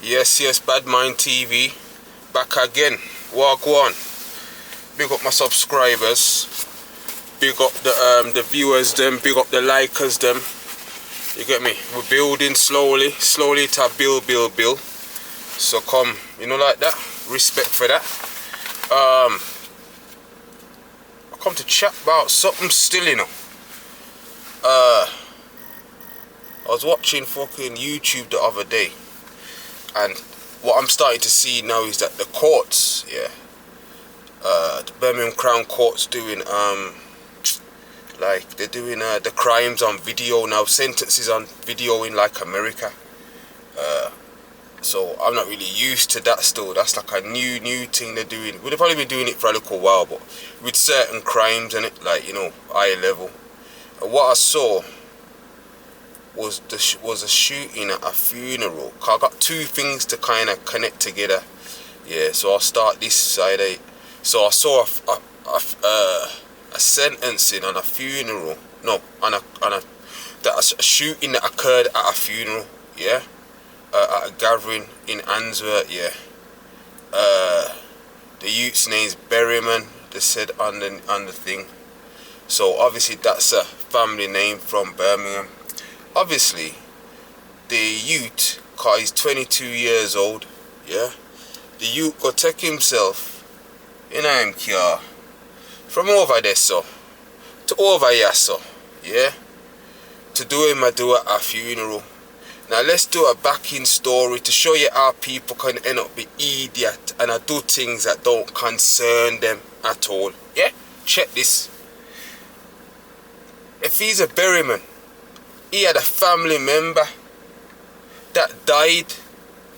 Yes, Bad Mind TV, back again. Walk one. Big up my subscribers. Big up the viewers them. Big up the likers them. You get me? We're building slowly to build. So come, you know, like that. Respect for that. I come to chat about something still, you know. I was watching fucking YouTube the other day, and what I'm starting to see now is that the courts, the Birmingham Crown Court's doing like they're doing the crimes on video now, sentences on video in like America. So I'm not really used to that still. That's like a new thing they're doing. We've probably been doing it for a little while, but with certain crimes in it, like, you know, higher level. And what I saw was a shooting at a funeral. I got two things to kind of connect together. Yeah, so I'll start this side. So I saw a sentencing on a funeral. No, on a shooting that occurred at a funeral. Yeah, at a gathering in Handsworth. Yeah, the youth's name's Birmingham. They said on the thing. So obviously that's a family name from Birmingham. Obviously, the youth, cause he's 22 years old, yeah. The youth go take himself in a car from over there, so to over here, so yeah, to do a funeral. Now let's do a backing story to show you how people can end up be idiot and do things that don't concern them at all. Yeah, check this. If he's a Berryman, he had a family member that died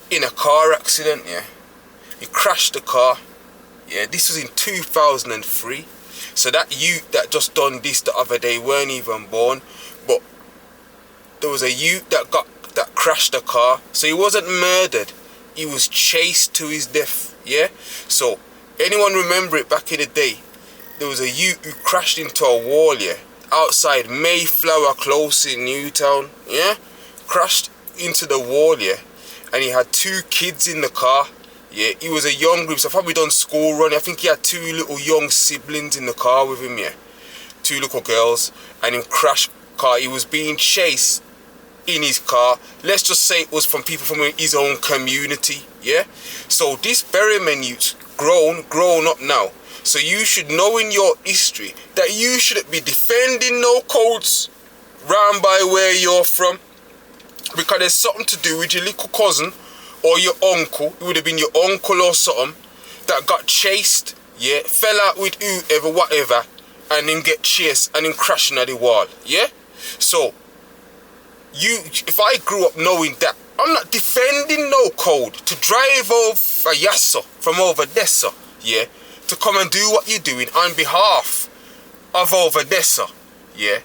in a car accident, yeah. He crashed the car, yeah. This was in 2003. So that youth that just done this the other day weren't even born, but there was a youth that crashed the car. So he wasn't murdered, he was chased to his death, yeah. So anyone remember it back in the day? There was a youth who crashed into a wall, yeah, outside Mayflower Close in Newtown, yeah, crashed into the wall, yeah, and he had two kids in the car, yeah. He was a young group, so probably done school run. I think he had two little young siblings in the car with him, yeah, two little girls, and him crashed car. He was being chased in his car. Let's just say it was from people from his own community, yeah. So this Berryman youth grown up now. So you should know in your history that you shouldn't be defending no codes round by where you're from, because there's something to do with your little cousin or your uncle. It would have been your uncle or something that got chased, yeah, fell out with whoever, whatever, and then get chased and then crashing at the wall, yeah. So if I grew up knowing that, I'm not defending no code to drive over Yasso from over Dessa, yeah, to come and do what you're doing on behalf of over Dessa, yeah.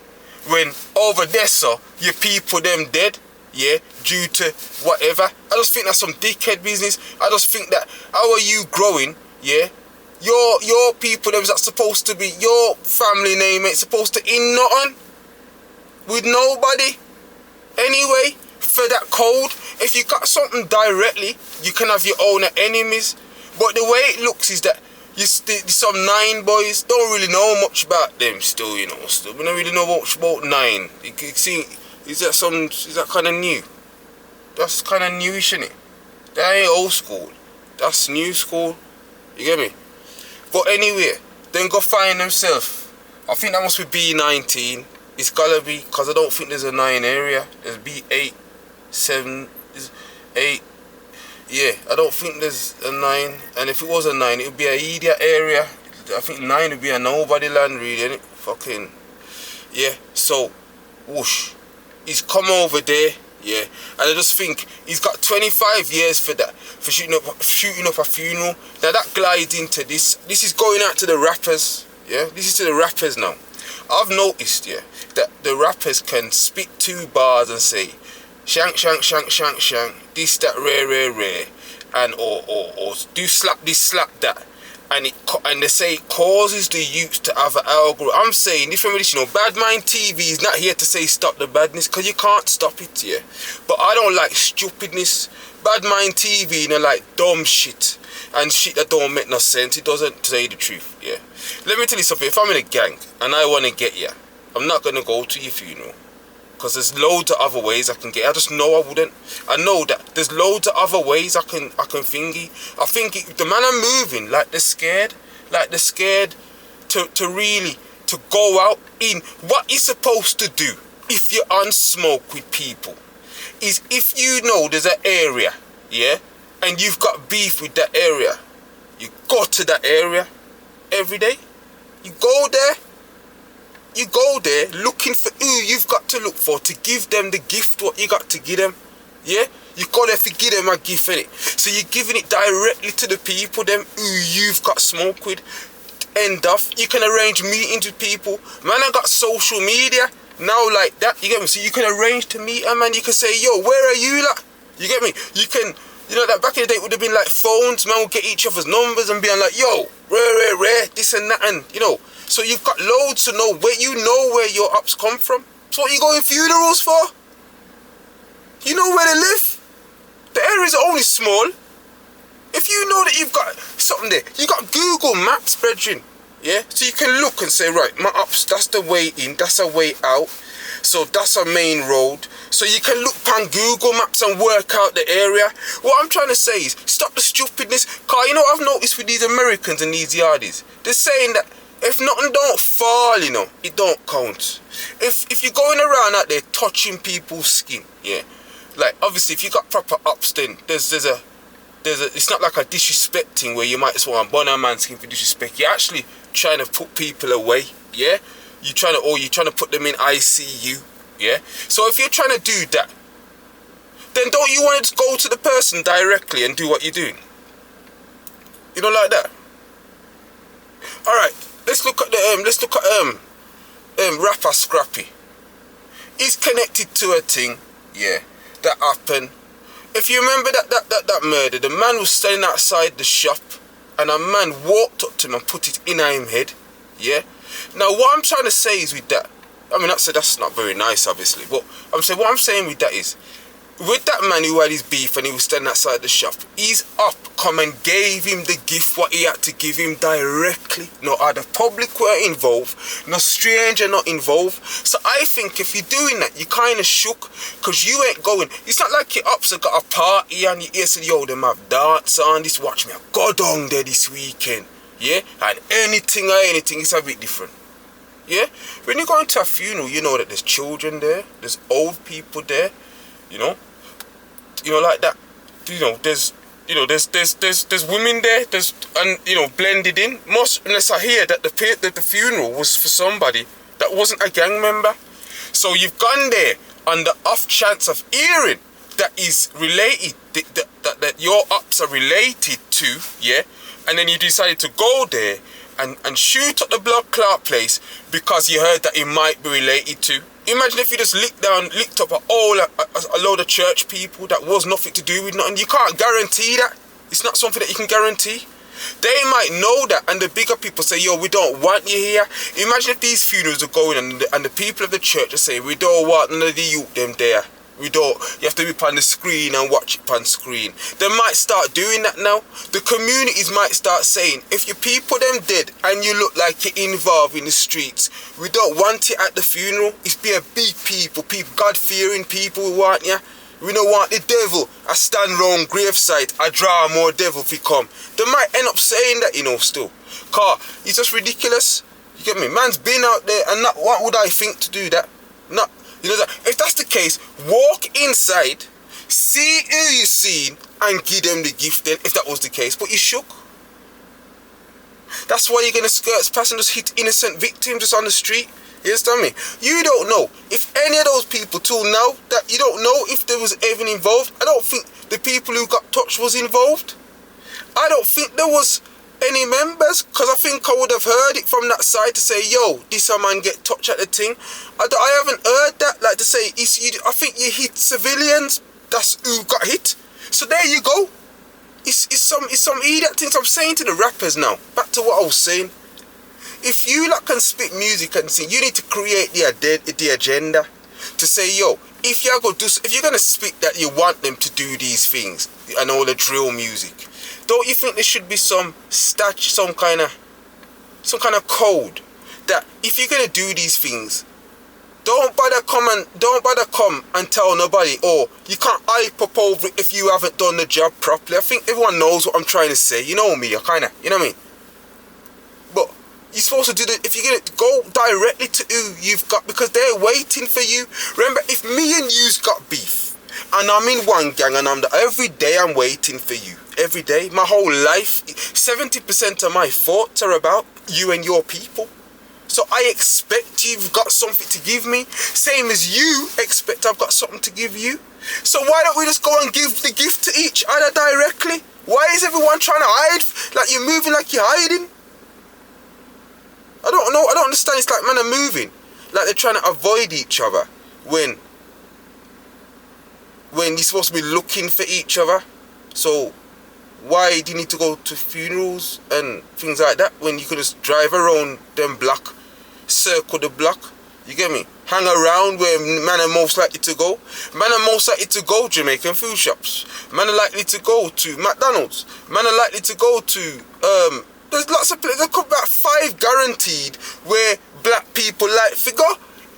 When over Dessa, your people them dead, yeah, due to whatever. I just think that's some dickhead business. I just think that how are you growing, yeah? Your people them that's supposed to be your family name ain't supposed to in nothing with nobody. Anyway, for that code, if you got something directly, you can have your own enemies. But the way it looks is that some 9 boys don't really know much about them still, you know. Still, we don't really know much about 9. You can see, is that kind of new? That's kind of newish, isn't it? That ain't old school. That's new school. You get me? But anyway, then go find themselves. I think that must be B19. It's gotta be, because I don't think there's a 9 area. There's B8, 7, 8. Yeah, I don't think there's a 9. And if it was a 9, it would be a idiot area. I think 9 would be a nobody land, really, innit? Fucking, yeah. So, whoosh. He's come over there, yeah. And I just think he's got 25 years for that, for shooting up a funeral. Now that glides into this. This is going out to the rappers, yeah. This is to the rappers now. I've noticed, yeah, that the rappers can spit 2 bars and say, shank, shank, shank, shank, shank, this, that, rare, and or do slap this, slap that, and they say it causes the youth to have an algorithm. I'm saying different with this, Bad Mind TV is not here to say stop the badness, because you can't stop it, yeah. But I don't like stupidness. Bad Mind TV, like dumb shit and shit that don't make no sense. It doesn't say the truth, yeah. Let me tell you something. If I'm in a gang and I want to get you, I'm not gonna go to your funeral, because there's loads of other ways I can get. I just know I wouldn't. I know that there's loads of other ways I can thingy. I think the man are moving like they're scared, to go out in what you're supposed to do if you're on smoke with people. Is if you know there's an area, yeah, and you've got beef with that area, you go to that area every day. You go there looking for who you've got to look for to give them the gift what you got to give them, yeah. You go there to give them a gift, innit? So you're giving it directly to the people them who you've got smoke with. End off, you can arrange meetings with people. Man, I got social media now like that, you get me? So you can arrange to meet a man. You can say, yo, where are you, like? You get me? You can, that back in the day would have been like phones. Man would get each other's numbers and be like, yo, rare, this and that, and so you've got loads to know where your ups come from. So what you going funerals for? You know where they live. The areas are only small. If you know that you've got something there, you got Google Maps, brethren. Yeah, so you can look and say, right, my ups, that's the way in, that's a way out. So that's a main road. So you can look on Google Maps and work out the area. What I'm trying to say is, stop the stupidness. Cause I've noticed with these Americans and these yardies, they're saying that if nothing don't fall, it don't count. If you're going around out there touching people's skin, yeah, like obviously if you got proper ups, then there's a it's not like a disrespecting where you might just want to burn a man's skin for disrespect. You're actually trying to put people away, yeah. You're trying to put them in ICU, yeah. So if you're trying to do that, then don't you want to go to the person directly and do what you're doing? Like that. All right. Let's look at rapper Scrappy. He's connected to a thing, yeah, that happened. If you remember that murder, the man was standing outside the shop and a man walked up to him and put it in his head, yeah. Now what I'm trying to say is with that, that's not very nice obviously, but what I'm saying with that is, with that man who had his beef and he was standing outside the shop, he's up, come and gave him the gift what he had to give him directly. No other public were involved, no stranger not involved. So I think if you're doing that, you kind of shook, because you ain't going. It's not like your ups have got a party and you hear say, yo, them have dance on this, watch me, I go down there this weekend, yeah, and anything, it's a bit different. Yeah, when you go into a funeral, you know that there's children there, there's old people there, like that. There's women there. Blended in. Most unless I hear that the funeral was for somebody that wasn't a gang member. So you've gone there on the off chance of hearing that is related, that your ups are related to, yeah, and then you decided to go there and shoot at the blood clot place because you heard that it might be related to. Imagine if you just licked up a load of church people that was nothing to do with nothing. You can't guarantee that. It's not something that you can guarantee. They might know that, and the bigger people say, yo, we don't want you here. Imagine if these funerals are going and the people of the church are saying, we don't want none of the youth them there. We don't. You have to be on the screen and watch it on screen. They might start doing that now. The communities might start saying, if your people them dead and you look like you're involved in the streets, we don't want it at the funeral. It's be a big people, God-fearing people we want you. We don't want the devil. I stand round gravesite, I draw more devil if he come. They might end up saying that, still. Cause it's just ridiculous. You get me? Man's been out there and not, what would I think to do that? Not. If that's the case, walk inside, see who you seen, and give them the gift then, if that was the case. But you shook. That's why you're going to skirt past and just hit innocent victims just on the street. You understand me? You don't know if any of those people till now, that you don't know if there was even involved. I don't think the people who got touched was involved. I don't think there was any members, because I think I would have heard it from that side to say, yo, this a man get touched at the thing. I haven't heard that, like to say, I think you hit civilians, that's who got hit. So there you go. It's some idiot things I'm saying to the rappers now. Back to what I was saying. If you lot can spit music and sing, you need to create the agenda to say, yo, if you're gonna spit that you want them to do these things and all the drill music, don't you think there should be some kind of code that if you're gonna do these things, don't bother come and tell nobody, or you can't hype up over it if you haven't done the job properly. I think everyone knows what I'm trying to say. You know me, you know what I mean? But you're supposed to do that. If you're gonna go directly to who you've got, because they're waiting for you. Remember, if me and you's got beef, and I'm in one gang, and every day I'm waiting for you. Every day, my whole life, 70% of my thoughts are about you and your people. So I expect you've got something to give me, same as you expect I've got something to give you. So why don't we just go and give the gift to each other directly? Why is everyone trying to hide? Like you're moving like you're hiding? I don't know, I don't understand. It's like men are moving like they're trying to avoid each other when you're supposed to be looking for each other. So why do you need to go to funerals and things like that when you could just drive around them block, circle the block, you get me? Hang around where man are most likely to go. Man are most likely to go Jamaican food shops. Man are likely to go to McDonald's. Man are likely to go to there's lots of places. There could be about 5 guaranteed where black people like figure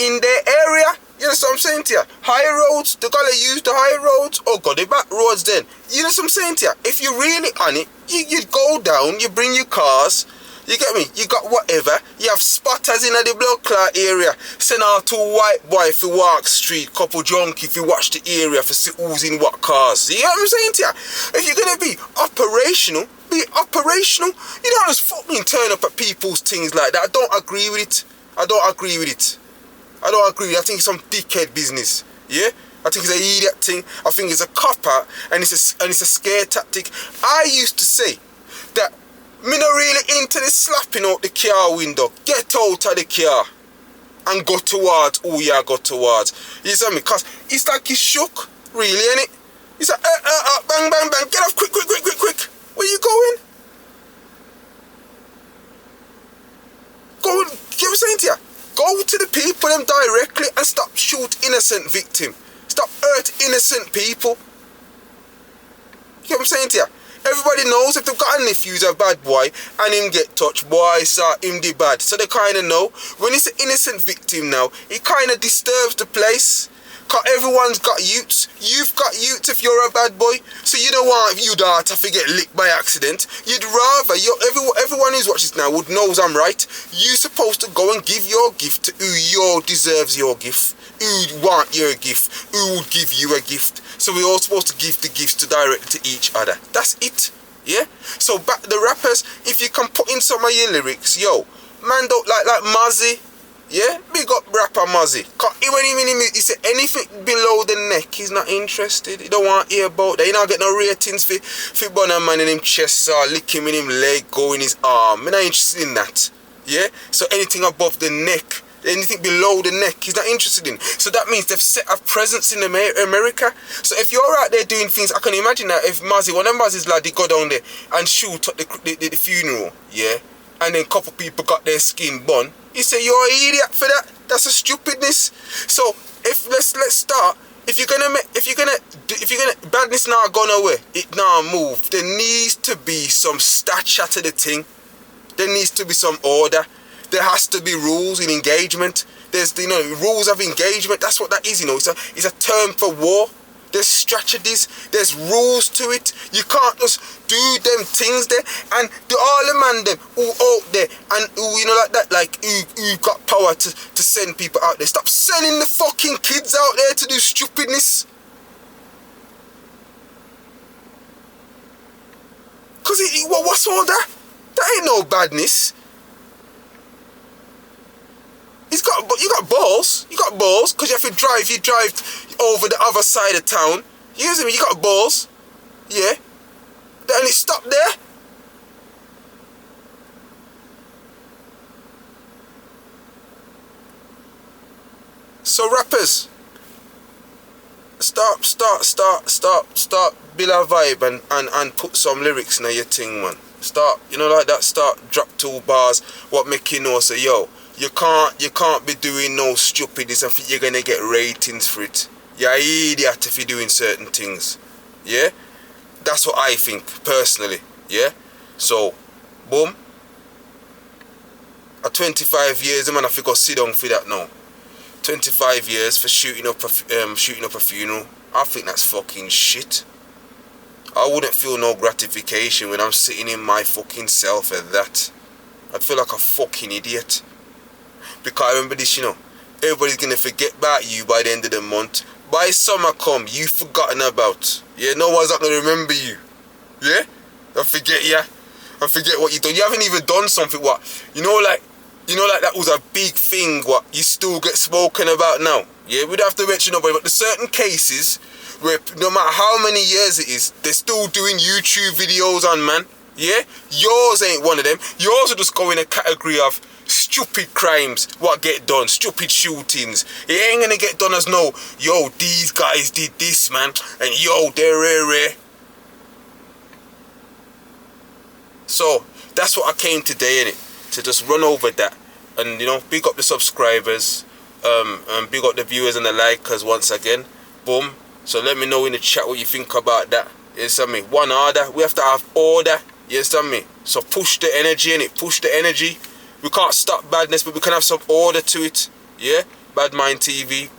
in their area. You know what I'm saying to you? High roads, they gotta use the high roads or go the back roads then. You know what I'm saying to you? If you're really on it, you go down, you bring your cars, you get me? You got whatever. You have spotters in the blood clot area. Send out to white boy if you walk street, couple junkie if you watch the area for see who's in what cars. You know what I'm saying to you? If you're gonna be operational, be operational. You don't just fucking turn up at people's things like that. I don't agree with it. I don't agree. I think it's some dickhead business. Yeah? I think it's an idiot thing. I think it's a cop-out and it's a scare tactic. I used to say that me not really into the slapping out the car window. Get out of the car and go towards who you go towards. You see me? Because it's like you shook, really, innit? It's like, bang, bang, bang, get off, quick. Where you going? Go, you know what I'm saying to you? Go to the people them directly and stop shoot innocent victim. Stop hurt innocent people. You know what I'm saying to you? Everybody knows if they've got a nephew who's a bad boy and him get touched, boy, saw him the bad. So they kind of know. When it's an innocent victim now, it kind of disturbs the place. Because everyone's got youths. You've got youths if you're a bad boy. So you don't want your daughter to get licked by accident. You'd rather, everyone who's watching this now would knows I'm right. You're supposed to go and give your gift to who deserves your gift. Who want your gift. Who would give you a gift. So we're all supposed to give the gifts directly to each other. That's it. Yeah? So back the rappers, if you can put in some of your lyrics, yo, man don't like Mozzie. Yeah, big up rapper Mozzie. He said anything below the neck, he's not interested. He don't want to hear about that. He not get no ratings for burn a man in him chest or lick him in him leg, go in his arm. I'm not interested in that. Yeah? So anything above the neck, anything below the neck, he's not interested in. So that means they've set a presence in America. So if you're out there doing things, I can imagine that if Mozzie, one of Mozzie's lad, they go down there and shoot at the funeral, yeah? And then a couple people got their skin bun. He said, you're an idiot for that. That's a stupidness. So if let's start. If you're gonna badness not gone away, it now move. There needs to be some stature to the thing. There needs to be some order. There has to be rules in engagement. There's rules of engagement. That's what that is. It's a term for war. There's strategies, there's rules to it. You can't just do them things there and do all the man them who out there and who like that, like who got power to send people out there. Stop sending the fucking kids out there to do stupidness. Cause what's all that? That ain't no badness. You got balls. You got balls because you have to drive. You drive over the other side of town. You see me? You got balls. Yeah. Then it stopped there. So rappers, start build a vibe and put some lyrics in your thing, man. Start, you know, like that, start drop 2 bars, what make you know, say, yo, you can't be doing no stupidness and think you're gonna get ratings for it. You're an idiot if you're doing certain things. Yeah? That's what I think, personally. Yeah? So, boom. At 25 years, man, I think I'll sit down for that now. 25 years for shooting up a funeral. I think that's fucking shit. I wouldn't feel no gratification when I'm sitting in my fucking cell for that. I'd feel like a fucking idiot. Because I remember this, you know, everybody's gonna forget about you by the end of the month. By summer come, you've forgotten about. Yeah, no one's not gonna remember you. Yeah? I forget ya. I forget what you done. You haven't even done something what, you know, like that was a big thing what you still get spoken about now. Yeah, we'd have to mention nobody, but there's certain cases where no matter how many years it is, they're still doing YouTube videos on, man. Yeah? Yours ain't one of them. Yours will just go in a category of stupid crimes what get done, stupid shootings. It ain't gonna get done as no, yo, these guys did this, man, and yo, they're rare. So that's what I came today, innit? To just run over that and, you know, big up the subscribers, and big up the viewers and the likers once again. Boom. So let me know in the chat what you think about that. You understand me? One order. We have to have order. You understand me? So push the energy, innit? Push the energy. We can't stop badness, but we can have some order to it. Yeah? Bad Mind TV.